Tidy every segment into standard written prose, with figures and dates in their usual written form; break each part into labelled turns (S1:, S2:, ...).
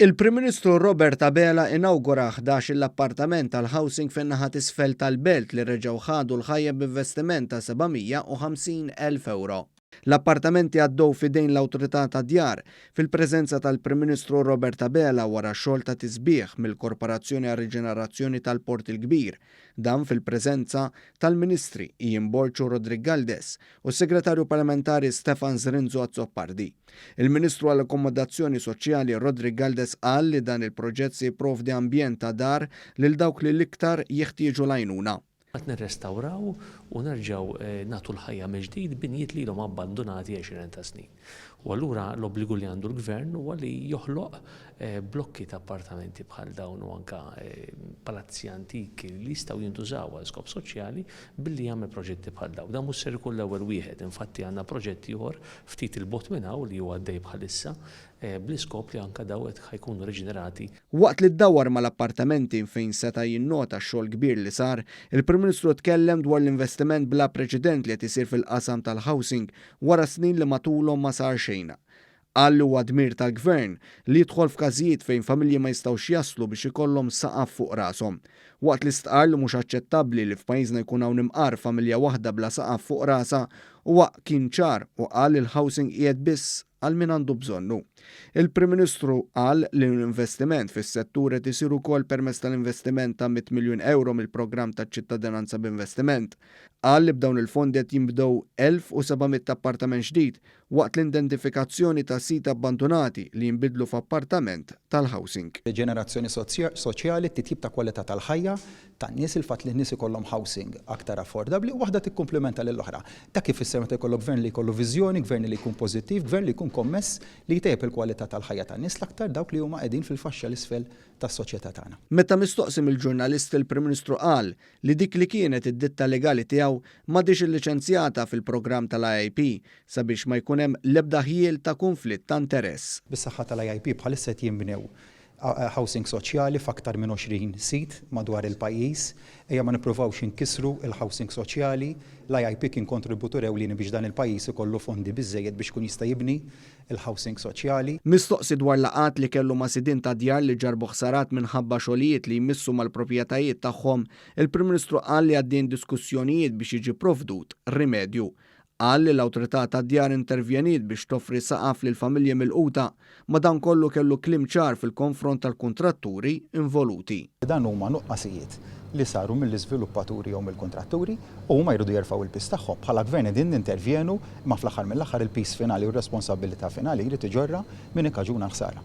S1: Il-Prim Ministru Robert Abela inawgura 11 l-appartament tal-housing fin-naħa t'isfel tal-belt li reġgħu ħadu l-ħajja b'investiment ta' 750,000 euro. L-appartamenti għaddew fidejn l-Awtorità tad-Djar fil-preżenza tal-Prim Ministru Robert Abela wara xogħol ta' tisbieħ mill-Korporazzjoni għar-Riġenerazzjoni tal-Port il-Kbir, dan fil-preżenza tal-Ministri Ijiem Borċu Rodrik Galdes u s-Segretarju Parlamentari Stefan Zrinzu Azzopardi. Il-Ministru għall-Akkomodazzjoni Soċjali Rodrik Galdes qal li dan il-proġett se jipprovdi ambjent ta' dar lil dawk li l-iktar jeħtieġu l-għajnuna.
S2: Għat nirrestawraw u nerġaw natu l-ħajja meġdid binjiet li l-om abbandonati 20 ta' snin. U allura l-obbligu li għandu l-gvern huwa li joħloq blokki ta' appartamenti bħal dawn u anka palazzi antiki li jistgħu jintużaw għal skop soċjali billi jagħmel proġetti bħal dawn. Dan mhux ser ikun l-ewwel wieħed, infatti għandna proġetti ieħor ftit il-bot minn hawn li huwa għaddej bħalissa bl-iskop li anka dawet ħajkunu reġenerati.
S1: Waqt li ddawwar mal-appartamenti fejn seta' jinnota x-xogħol kbir li sar, il-Prim Ministru tkellem dwar l-investiment bla preċedent li qed isir fil-qasam tal-housing wara snin li matulhom ma sar xejn. Qal huwa dmir tal-Gvern li jidħol f'każijiet fejn familji ma jistgħux jaslu biex ikollhom saqaf fuq rashom. Waqt li stqar li mhux aċċettabbli li f'pajjiżna jkun hawn imqar familja waħda bla saqaf fuq rashha huwa kien ċar u qal il-housing qiegħed biss għal min għandu bżonnu. Il-Prim Ministru qal li l-investiment fis-settur qed isir ukoll permezz tal-investiment ta' 100 miljun euro mill-programm taċ-ċittadinanza b'investiment. Qal li b'dawn il-fondi qed jinbdew 1700 appartament ġdid waqt l-identifikazzjoni ta' sit abbandonati li jinbidlu f'appartament tal-housing.
S3: Ġenerazzjoni soċjali titjib ta' kwalità tal-ħajja tan-nies il-fatt li n-nies ikollhom housing aktar affordabbli u waħda tikkumplementa lill-oħra. Dak kif isser meta jkollok gvern li jkollu viżjoni, gvern li jkun pożittiv, gvern li jkun kommess li jtejjeb il-kwalità tal-ħajja tan-nies l-aktar dawk li huma qegħdin fil-faxxa l-isfel tas-soċjetà tagħna.
S1: Meta mistoqsim il-ġurnalist il-Prim Ministru qal li dik li kienet id-ditta legali tiegħu m'għadix illiċenzjata fil-programm tal-IIP sabiex ma jkun hemm l-ebda ħiel ta' konflitt ta' interess.
S3: Bis-saħħa tal-IIP bħalissa qed jinbnew housing soċjali f'aktar minn 20 sit madwar il-pajjiż. Ejja ma nippruvawx inkisru il-housing soċjali. L-IIP kien kontributur ewlieni biex dan il-pajjiż ikollu fondi biżżejjed biex kun jista' jibni il-housing soċjali.
S1: Mistoqsi dwar laqat li kellu ma' sidin ta' djar li ġarbu ħsarat minħabba xogħlijiet li jmissu mal-proprjetajiet tagħhom, il-Prim Ministru qal li għaddejn diskussjonijiet biex jiġi provdut rimedju. Qal li l-Awtorità tad-Djar intervjeniet biex toffri saqaf lil familji milquta, ma dan kollu kellu kliem ċar fil-konfront tal-kuntratturi involuti.
S3: Dan huma nuqqasijiet li saru mill-iżviluppaturi jew mill-kontratturi u huma jridu jerfgħu il-pis tagħhom. Bħala gvern din nintervjenu ma fl-aħħar mill-aħħar il-pis finali u r-responsabilità finali jrid iġorra min ikkaġuna ħsara.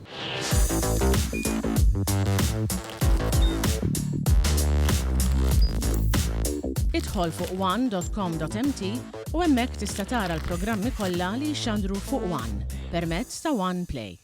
S4: Idħol fuq one.com.mt u hemmhekk tista' tara l-programmi kollha li jxandru fuq One permezz ta' One Play.